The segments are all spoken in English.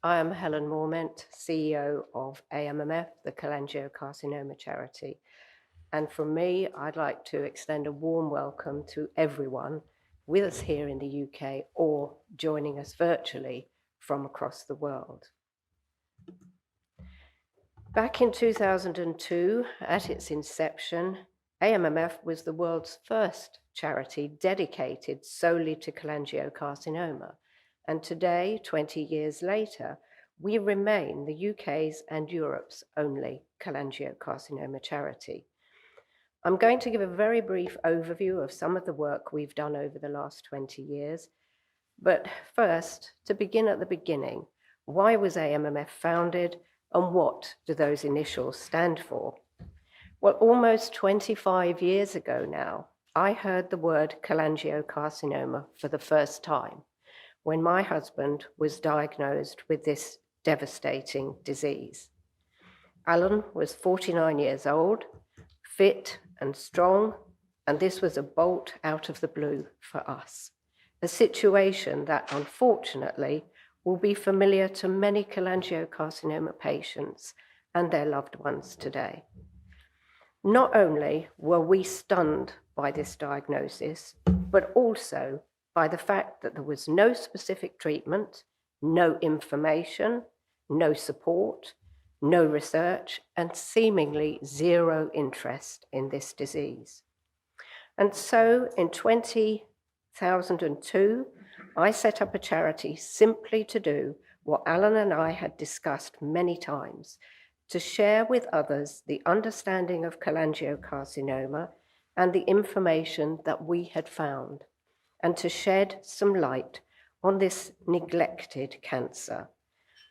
I am Helen Morment, CEO of AMMF, the cholangiocarcinoma charity. And from me, I'd like to extend a warm welcome to everyone with us here in the UK or joining us virtually from across the world. Back in 2002, at its inception, AMMF was the world's first charity dedicated solely to cholangiocarcinoma. And today, 20 years later, we remain the UK's and Europe's only cholangiocarcinoma charity. I'm going to give a very brief overview of some of the work we've done over the last 20 years. But first, to begin at the beginning, why was AMMF founded and what do those initials stand for? Well, almost 25 years ago now, I heard the word cholangiocarcinoma for the first time when my husband was diagnosed with this devastating disease. Alan was 49 years old, fit and strong, and this was a bolt out of the blue for us, a situation that unfortunately will be familiar to many cholangiocarcinoma patients and their loved ones today. Not only were we stunned by this diagnosis, but also by the fact that there was no specific treatment, no information, no support, no research, and seemingly zero interest in this disease. And so in 2002, I set up a charity simply to do what Alan and I had discussed many times, to share with others the understanding of cholangiocarcinoma and the information that we had found, and to shed some light on this neglected cancer.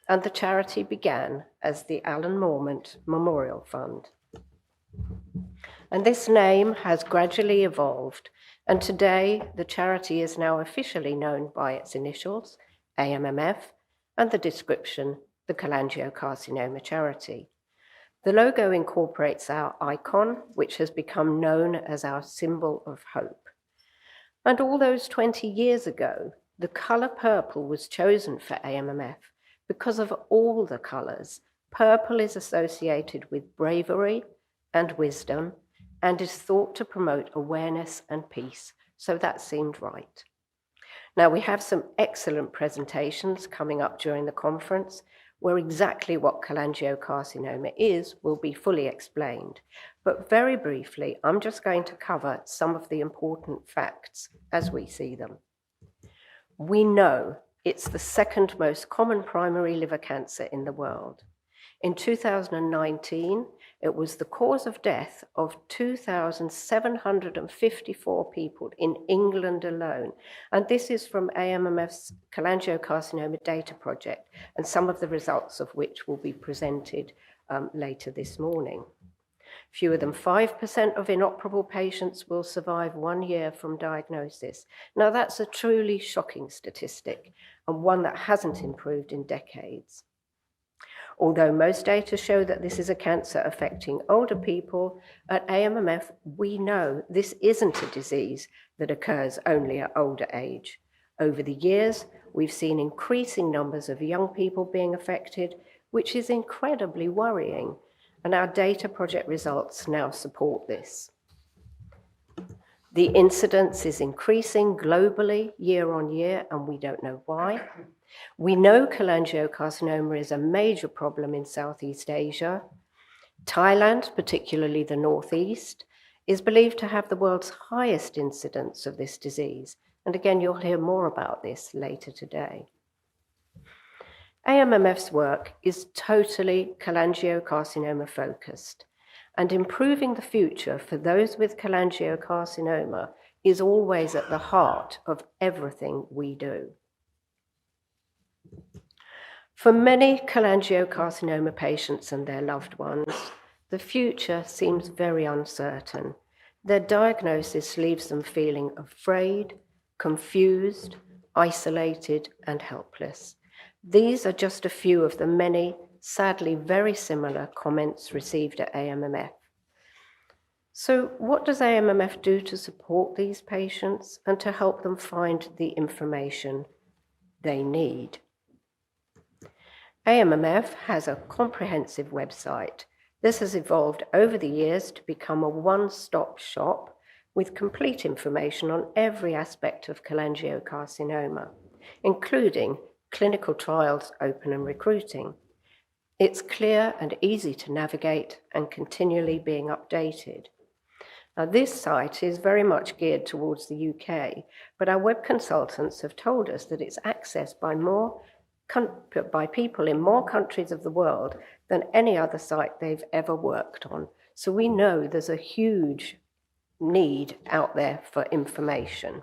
And the charity began as the Alan Morment Memorial Fund. And this name has gradually evolved, and today the charity is now officially known by its initials, AMMF, and the description, the Cholangiocarcinoma Charity. The logo incorporates our icon, which has become known as our symbol of hope. And all those 20 years ago, the color purple was chosen for AMMF because of all the colors. Purple is associated with bravery and wisdom, and is thought to promote awareness and peace, so that seemed right. Now, we have some excellent presentations coming up during the conference where exactly what cholangiocarcinoma is will be fully explained. But very briefly, I'm just going to cover some of the important facts as we see them. We know it's the second most common primary liver cancer in the world. In 2019, it was the cause of death of 2,754 people in England alone. And this is from AMMF's cholangiocarcinoma data project, and some of the results of which will be presented later this morning. Fewer than 5% of inoperable patients will survive 1 year from diagnosis. Now, that's a truly shocking statistic, and one that hasn't improved in decades. Although most data show that this is a cancer affecting older people, at AMMF, we know this isn't a disease that occurs only at older age. Over the years, we've seen increasing numbers of young people being affected, which is incredibly worrying, and our data project results now support this. The incidence is increasing globally year on year, and we don't know why. We know cholangiocarcinoma is a major problem in Southeast Asia. Thailand, particularly the Northeast, is believed to have the world's highest incidence of this disease. And again, you'll hear more about this later today. AMMF's work is totally cholangiocarcinoma focused, and improving the future for those with cholangiocarcinoma is always at the heart of everything we do. For many cholangiocarcinoma patients and their loved ones, the future seems very uncertain. Their diagnosis leaves them feeling afraid, confused, isolated, and helpless. These are just a few of the many, sadly very similar comments received at AMMF. So what does AMMF do to support these patients and to help them find the information they need? AMMF has a comprehensive website. This has evolved over the years to become a one-stop shop with complete information on every aspect of cholangiocarcinoma, including clinical trials open and recruiting. It's clear and easy to navigate and continually being updated. Now, this site is very much geared towards the UK, but our web consultants have told us that it's accessed by people in more countries of the world than any other site they've ever worked on. So we know there's a huge need out there for information.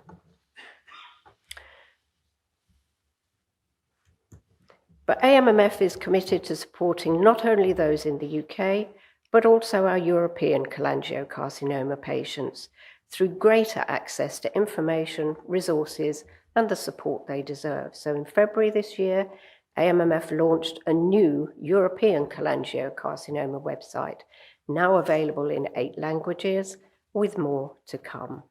But AMMF is committed to supporting not only those in the UK, but also our European cholangiocarcinoma patients through greater access to information, resources, and the support they deserve. So in February this year, AMMF launched a new European cholangiocarcinoma website, now available in 8 languages, with more to come.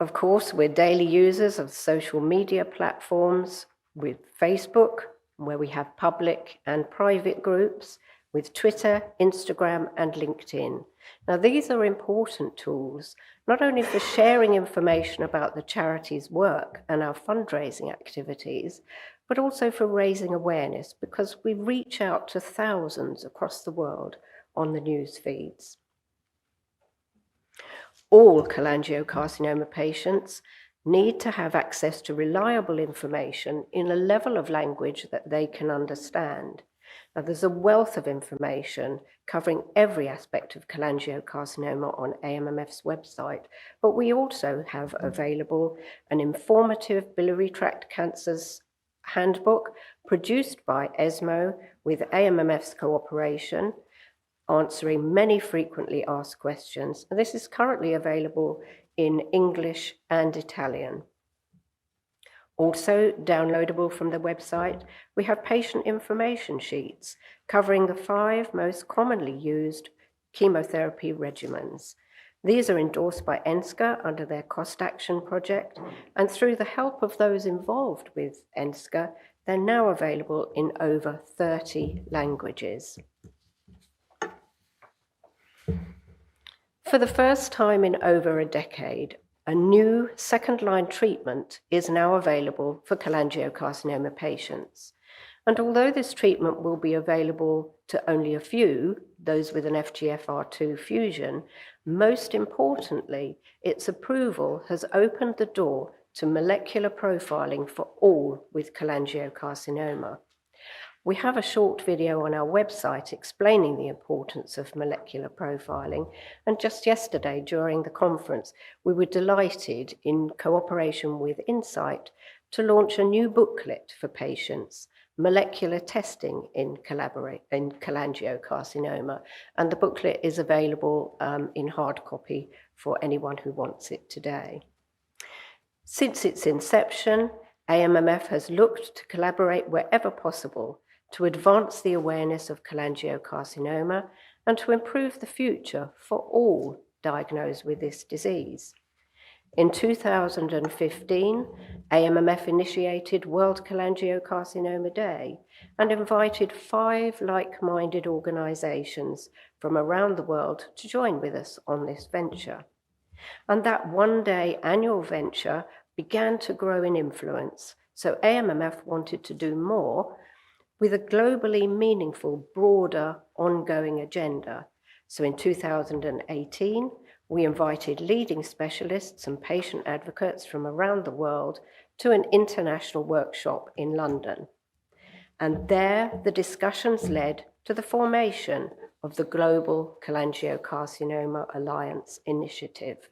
Of course, we're daily users of social media platforms with Facebook, where we have public and private groups, with Twitter, Instagram, and LinkedIn. Now, these are important tools, not only for sharing information about the charity's work and our fundraising activities, but also for raising awareness, because we reach out to thousands across the world on the news feeds. All cholangiocarcinoma patients need to have access to reliable information in a level of language that they can understand. Now, there's a wealth of information covering every aspect of cholangiocarcinoma on AMMF's website, but we also have available an informative biliary tract cancers handbook produced by ESMO with AMMF's cooperation, answering many frequently asked questions. This is currently available in English and Italian. Also downloadable from the website, we have patient information sheets covering the 5 most commonly used chemotherapy regimens. These are endorsed by ENSCA under their Cost Action project, and through the help of those involved with ENSCA, they're now available in over 30 languages. For the first time in over a decade, a new second-line treatment is now available for cholangiocarcinoma patients. And although this treatment will be available to only a few, those with an FGFR2 fusion, most importantly, its approval has opened the door to molecular profiling for all with cholangiocarcinoma. We have a short video on our website explaining the importance of molecular profiling, and just yesterday during the conference, we were delighted in cooperation with Insight to launch a new booklet for patients, Molecular Testing in Cholangiocarcinoma, and the booklet is available in hard copy for anyone who wants it today. Since its inception, AMMF has looked to collaborate wherever possible to advance the awareness of cholangiocarcinoma and to improve the future for all diagnosed with this disease. In 2015, AMMF initiated World Cholangiocarcinoma Day and invited 5 like-minded organizations from around the world to join with us on this venture. And that one-day annual venture began to grow in influence, so AMMF wanted to do more with a globally meaningful, broader, ongoing agenda. So in 2018, we invited leading specialists and patient advocates from around the world to an international workshop in London. And there, the discussions led to the formation of the Global Cholangiocarcinoma Alliance Initiative.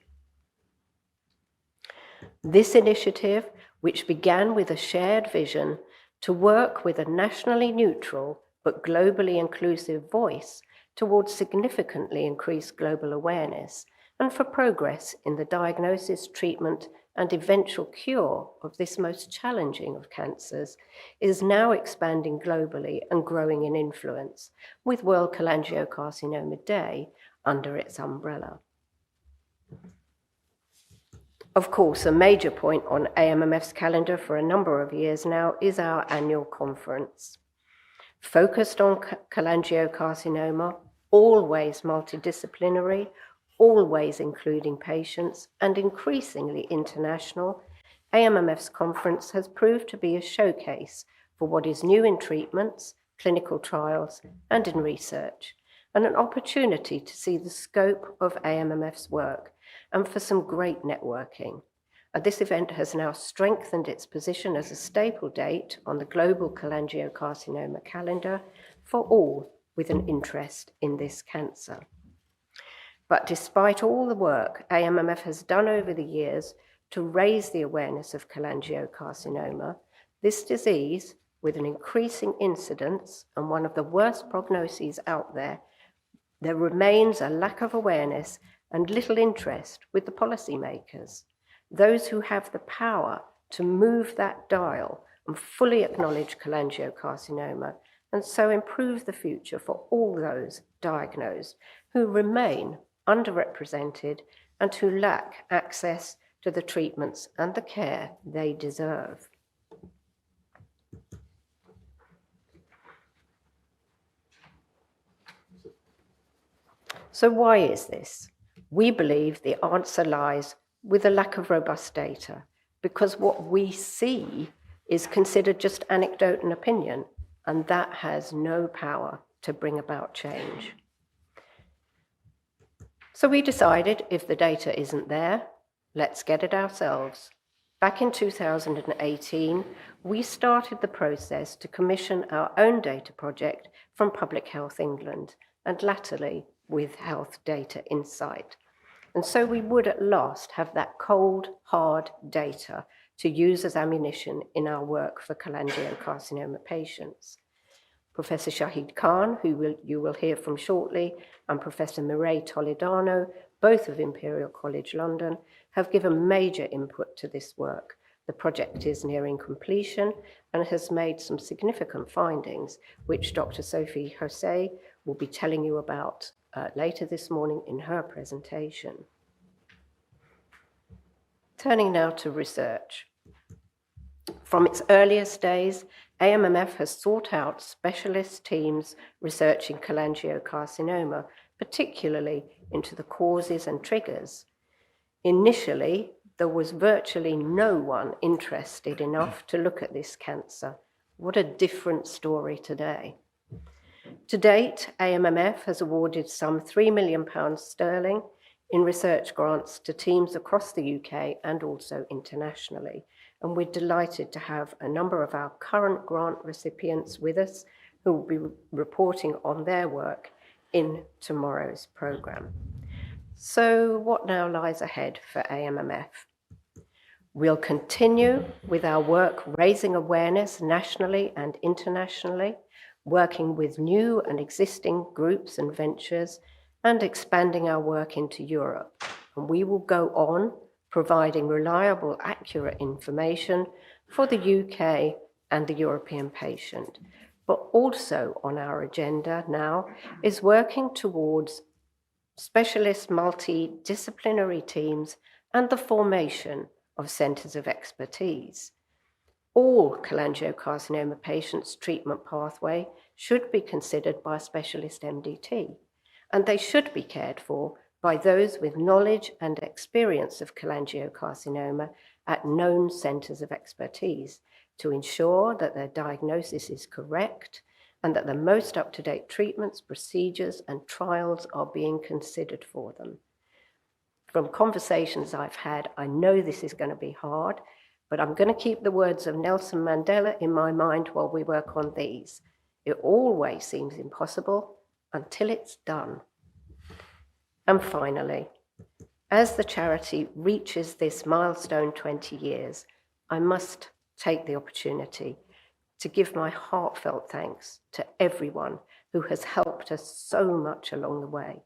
This initiative, which began with a shared vision to work with a nationally neutral but globally inclusive voice towards significantly increased global awareness and for progress in the diagnosis, treatment, and eventual cure of this most challenging of cancers, is now expanding globally and growing in influence, with World Cholangiocarcinoma Day under its umbrella. Of course, a major point on AMMF's calendar for a number of years now is our annual conference. Focused on cholangiocarcinoma, always multidisciplinary, always including patients, and increasingly international, AMMF's conference has proved to be a showcase for what is new in treatments, clinical trials, and in research, and an opportunity to see the scope of AMMF's work and for some great networking. And this event has now strengthened its position as a staple date on the global cholangiocarcinoma calendar for all with an interest in this cancer. But despite all the work AMMF has done over the years to raise the awareness of cholangiocarcinoma, this disease, with an increasing incidence and one of the worst prognoses out there remains a lack of awareness and little interest with the policymakers, those who have the power to move that dial and fully acknowledge cholangiocarcinoma and so improve the future for all those diagnosed who remain underrepresented and who lack access to the treatments and the care they deserve. So why is this? We believe the answer lies with a lack of robust data, because what we see is considered just anecdote and opinion, and that has no power to bring about change. So we decided if the data isn't there, let's get it ourselves. Back in 2018, we started the process to commission our own data project from Public Health England, and latterly with Health Data Insight. And so we would at last have that cold, hard data to use as ammunition in our work for cholangiocarcinoma patients. Professor Shahid Khan, who you will hear from shortly, and Professor Mireille Toledano, both of Imperial College London, have given major input to this work. The project is nearing completion and has made some significant findings, which Dr. Sophie Jose will be telling you about later this morning in her presentation. Turning now to research. From its earliest days, AMMF has sought out specialist teams researching cholangiocarcinoma, particularly into the causes and triggers. Initially, there was virtually no one interested enough to look at this cancer. What a different story today. To date, AMMF has awarded some £3 million in research grants to teams across the UK and also internationally. And we're delighted to have a number of our current grant recipients with us who will be reporting on their work in tomorrow's programme. So what now lies ahead for AMMF? We'll continue with our work raising awareness nationally and internationally, working with new and existing groups and ventures, and expanding our work into Europe. And we will go on providing reliable, accurate information for the UK and the European patient. But also on our agenda now is working towards specialist multidisciplinary teams and the formation of centres of expertise. All cholangiocarcinoma patients' treatment pathway should be considered by a specialist MDT, and they should be cared for by those with knowledge and experience of cholangiocarcinoma at known centres of expertise to ensure that their diagnosis is correct and that the most up-to-date treatments, procedures, and trials are being considered for them. From conversations I've had, I know this is going to be hard, but I'm going to keep the words of Nelson Mandela in my mind while we work on these. It always seems impossible until it's done. And finally, as the charity reaches this milestone 20 years, I must take the opportunity to give my heartfelt thanks to everyone who has helped us so much along the way.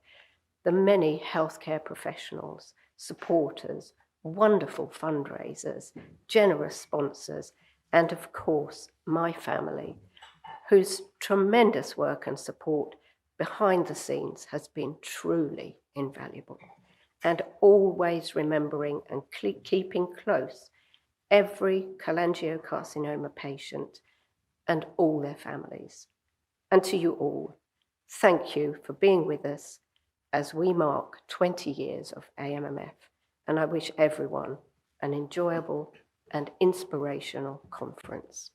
The many healthcare professionals, supporters, wonderful fundraisers, generous sponsors, and of course, my family, whose tremendous work and support behind the scenes has been truly invaluable. and always remembering and keeping close every cholangiocarcinoma patient and all their families. And to you all, thank you for being with us as we mark 20 years of AMMF, and I wish everyone an enjoyable and inspirational conference.